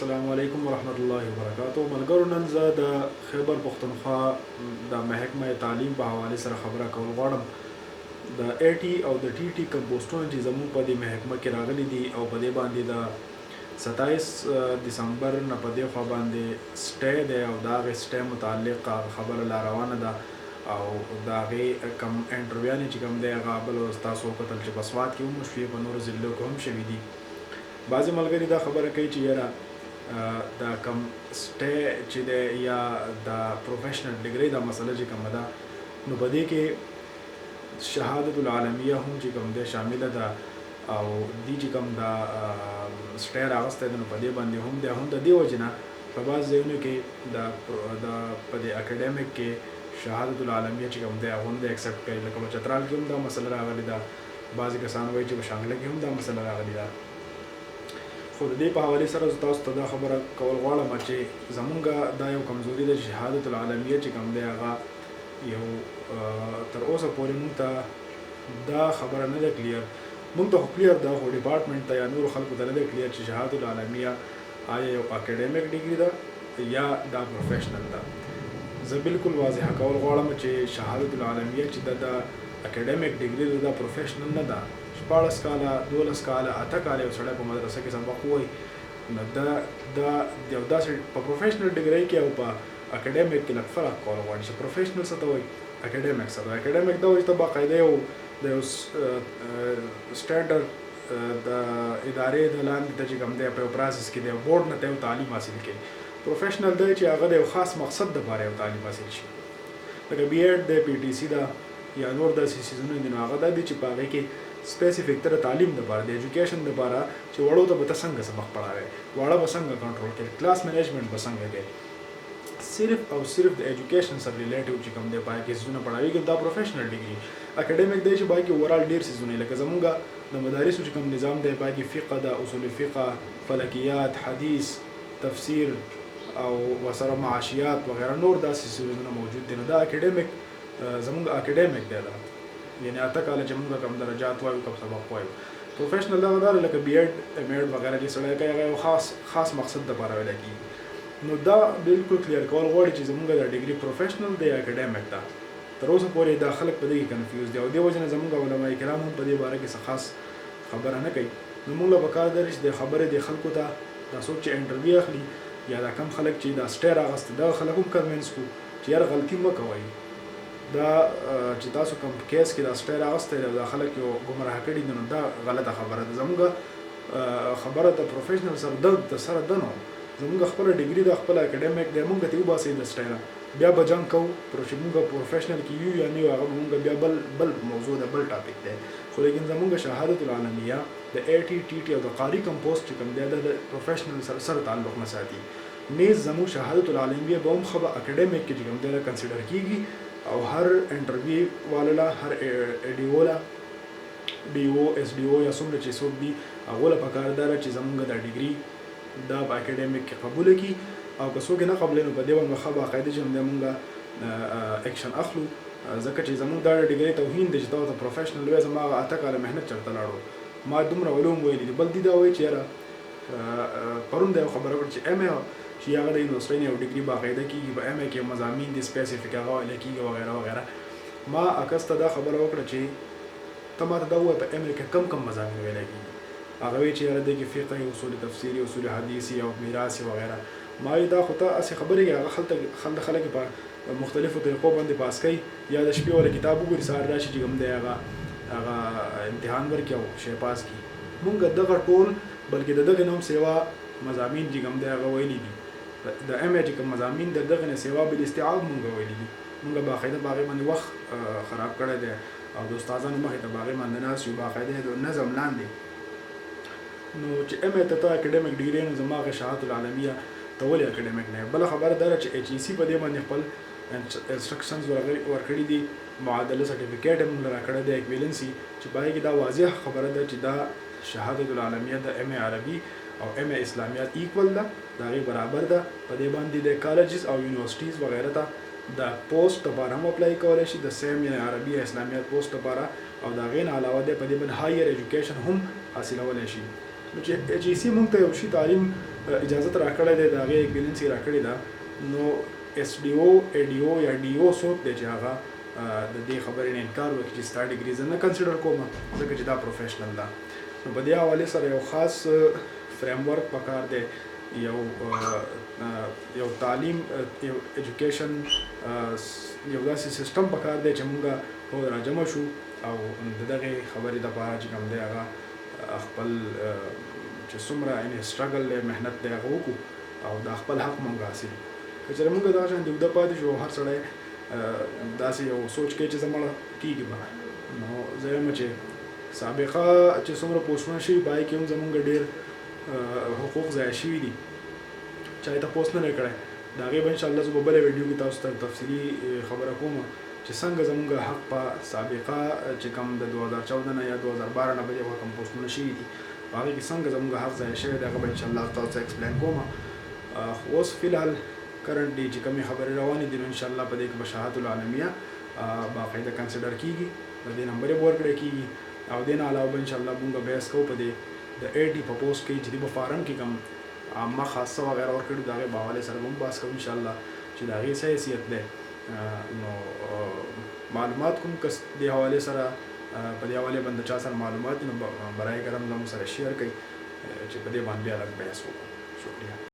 السلام علیکم ورحمت الله وبرکاتو. ملګرو، نن زه د خیبر پښتونخوا د محکمه تعلیم په حواله سره خبره کول غواړم. د ای ټي او د ټي ټي کم پوسټونه چې زموږ په دې محکمه کې راغلي دي او په دې باندې د 27 دسمبر نه په دې خوا باندې سټې دی او د هغې سټې متعلق خبره لا روانه ده او د هغې کم انټرویانې چې کوم دی هغه بل تاسو وکتل چې په سوات کې هم وشوې، په نورو ضلعو کې هم شوي دي. بعضې ملګري دا خبره کوي چې یاره دا کم سټې چې دی یا د پروفیشنل ډګرۍ دا مسله چې کومه ده نو په دې کې شهادت العالمیه هم چې کوم دی شامله ده او دې چې کوم دا سټې راغستی ده نو په دې باندې هم دی. هم د دې وجې نه په بعض ځایونو کې د په دې اکاډمیک کې شهادت العالمیه چې کوم دی هغه هم دی اکسپټ کوي. لکه په چترال کې هم دا مسله راغلې ده، بعضې کسان وایي چې په شانګله کې هم دا مسله راغلې ده. خو د دې په حوالې سره زه تاسو ته دا خبره کول غواړم چې زمونږ دا یو کمزوري ده چې شهادت العالمیه چې کوم دی هغه یو تر اوسه پورې موږ ته دا خبره نه ده کلیر. موږ ته خو کلیر ده، خو ډپارټمنټ ته یا نورو خلکو ته نه ده کلیر چې شهادت العالمیه آیا یو اکاډمیک ډګري ده یا دا پروفیشنل ده. زه بالکل واضحه کول غواړم چې شهادت العالمیه چې د اکاډمیک ډګري ده دا پروفیشنل نه ده. 14 کاله 12 کاله 8 کاله یو سړی په مدرسه کې سبق وایي نو دا یو داسې په پروفیشنل ډګرۍ کې او په اکاډمیک کې لږ فرق کول غواړي چې پروفیشنل څه ته وایي، اکاډمیک څه ته وایي. اکاډمیک دا وایي چې ته باقاعده یو د یو سټینډرډ د ادارې د لاندې ته چې کوم دی په یو پروسس کې د یو بورډ نه ته یو تعلیم حاصل کوي. پروفیشنل دی چې هغه د یو خاص مقصد دپاره یو تعلیم حاصل شي، لکه بي ایډ دی، پی ټي سي ده یا نور داسې څیزونه دي. نو هغه دا دي چې په هغې کې سپیسیفیک تر تعلیم دپاره د ایجوکیشن دپاره چې وړو ته به ته څنګه سبق پړاوې، واړه به څنګه کنټرول کوې، کلاس مینجمنټ به څنګه کوې، صرف او صرف د ایجوکیشن سره ریلیټیو چې کوم دی په هغې کې څیزونه پړاوېږي. دا پروفیشنل ډګري. اکاډمیک دی چې په هغې کې اوورال ډېر څیزونه لکه زمونږ د مدارسو چې کوم نظام دی په هغې کې فقه ده، اصول فقه، فلکیات، حدیث، تفسیر او ورسره معاشیات وغیره نور داسې څیزونه موجود دي. نو دا اکاډمیک زمونږ اکاډمیک دی دا، یعنی 8 کاله چې موږ کوم درجات وایو کوم سبق وایو. پروفیشنل دغه دا لکه بي ایډ ایم ایډ وغیره چې سړی کوي هغه یو خاص مقصد دپاره ویلی کېږي. نو دا بالکل کلیر کول غواړي چې زموږ دا ډګري پروفیشنل دی یا اکاډمیک ده. تر اوسه پورې دا خلک په دې کې کنفیوز دي او دې وجې نه زموږ علما کرام هم په دې باره کې څه خاص خبره نه کوي. نو موږ له پکار ده چې د خبرې د خلکو ته دا څوک چې انټرویو اخلي یا دا کم خلک چې دا سټې راغسته دغه خلک هم کنوینس کړو چې یار غلطي مه کوئ. دا چې تاسو کوم کیس کې دا سټې راغستی دی دا خلک یو ګمراه کړي دي نو دا غلطه خبره ده. زموږ خبره د پروفیشنل سره سره ده نو زموږ خپله ډګري ده، خپله اکاډمیک دی، موږ ته وباسئ د سټې نه، بیا به جنګ کوو چې موږ پروفیشنل کې یو یا نه یو هغه موږ بیا بل موضوع ده، بل ټاپک دی. خو لیکن زموږ شهادت العالمیه د ای ټي ټي ټي او د قاري کم پوسټ چې کوم دی د پروفیشنل سره تعلق نه ساتي. نیز زموږ شهادت العالمیه به هم خو اکاډمیک کې چې کوم دی کنسیډر کېږي او هر انټرویو والا هر ډي او لا ډي او اس ډي او یا څومره چې څوک دي هغو له پکار ده چې زموږ دا ډګري دا په اکاډمیک کې قبوله کړي او که څوک یې نه قبلوي نو په دې باندې ښه باقاعده چې موږ اکشن اخلو، ځکه چې زموږ دا ډګري توهین دی چې تا ته پروفیشنل وایي. زما هغه 8 کاله محنت چېرته لاړو، ما دومره علوم ویلي دي. بل دي دا وایي چې یاره پرون دا یو خبره وکړه چې ایم ای چې هغه د یونیورسټۍ نه یو ډګري باقاعده کېږي، په ایم ای کې مضامین دي سپیسیفیک هغه ویلی کېږي وغیره وغیره. ما عکس ته دا خبره وکړه چې ته ما ته دا ووایه په ایم ای کې کم مضامین ویلی کېږي. هغه وایي چې یاره دې کې فقه، اصول تفسیري، اصول حدیثي او میراثي وغیره. ما وایي دا خو ته هسې خبرې کوي، هغه خلک په مختلفو طریقو باندې پاس کوي یا د شپې ولا کتاب وګوري سهار راشي چې کوم دی هغه امتحان ورکړي او شی پاس کړي. مونږ دغه ټول بلکې د دغه نوم سیوا مضامین چې کوم دی هغه ویلي دي، د ایم ای چې کوم مضامین د دغه نه سیوا بالاستیعاب مونږ ویلي دي. مونږ باقاعده په هغې باندې وخت خراب کړی دی او د استادانو مخې ته په هغې باندې ناست یو باقاعده د نظم لاندې. نو چې ایم ای ته ته اکاډمیک ډګري نو زما هغه شهادت العالمیه ته ولې اکاډمیک نه. بله خبره دا ده چې ایچ ای سی په دې باندې خپل انسټرکشنز ورکړي دي، معادله سرټیفیکیټ یې موږ له راکړی دی، ایکویلنسي، چې په هغې کې دا واضح خبره ده چې دا شهادت العالمیه د ایم ای عربي او ایم ای اسلامیات ایکول ده، د هغې برابر ده. په دې باندې د کالجز او یونیورسټیز وغیره ته د پوسټ لپاره هم اپلای کولی شي، د سیم یعنې عربي یا اسلامیات پوسټ لپاره، او د هغې نه علاوه دی په دې باندې هایر ایجوکیشن هم حاصلولی شي. نو چې ایچ ای سی موږ ته یو شي تعلیم اجازه راکړې ده د هغې ایکویلنسي راکړې ده. نو ایس ډي او ای ډي او یا ډي او څوک دی چې هغه د دې خبرې نه انکار وکړي چې ستا ډیګري زه نه کنسیډر کوم ځکه چې دا پروفیشنل ده. نو په دې حوالې سره یو خاص فریم ورک پکار دی، یو تعلیم، یو ایجوکیشن، یو داسې سیستم پکار دی چې موږ ټول راجمع شو او د دغې خبرې دپاره چې کوم دی هغه خپل چې څومره یعنې سټرګل دی، محنت دی، هغه وکړو او دا خپل حق موږ حاصل کړو. که چېرې موږ دغه شان د اوږده پاتې شو، هر سړی داسې یو سوچ کوي چې زه مړه کېږي به، نو زه یم چې سابقه چې څومره پوسټونه شوي په هغې کې هم زموږ ډېر حقوق ضایع شوي دي. چا یې تپوس نه دی کړی، د هغې به انشاءالله زه به بله ویډیو کې تاسو ته تفصیلي خبره کوم چې څنګه زموږ حق په سابقه چې کوم د 2014 نه یا 2012 نه به یو کوم پوسټونه شوي دي په هغې کې څنګه زموږ حق ضایع شوی دی، هغه به انشاءالله تاسو ته ایکسپلین کوم. خو اوس فلحال کرنټلی چې کومې خبرې روانې دي نو انشاءالله په دې کې به شهادت العالمیه باقاعده کنسیډر کېږي، د دې نمبر یې به ورکړی کېږي او دې نه علاوه به انشاءالله موږ بحث کوو په دې د 80 په پوسټ کې چې د په فارم کې کوم عامه خاصه وغیره ورکړي د هغې په حوالې سره به هم بحث کوو انشاءالله چې د هغې څه حیثیت دی. نو معلومات کوم کس دې حوالې سره په دې حوالې باندې چا سره معلومات نو برای کرم زموږ سره شیر کړئ چې په دې باندې بیا لږ بحث وکړو. شکریه.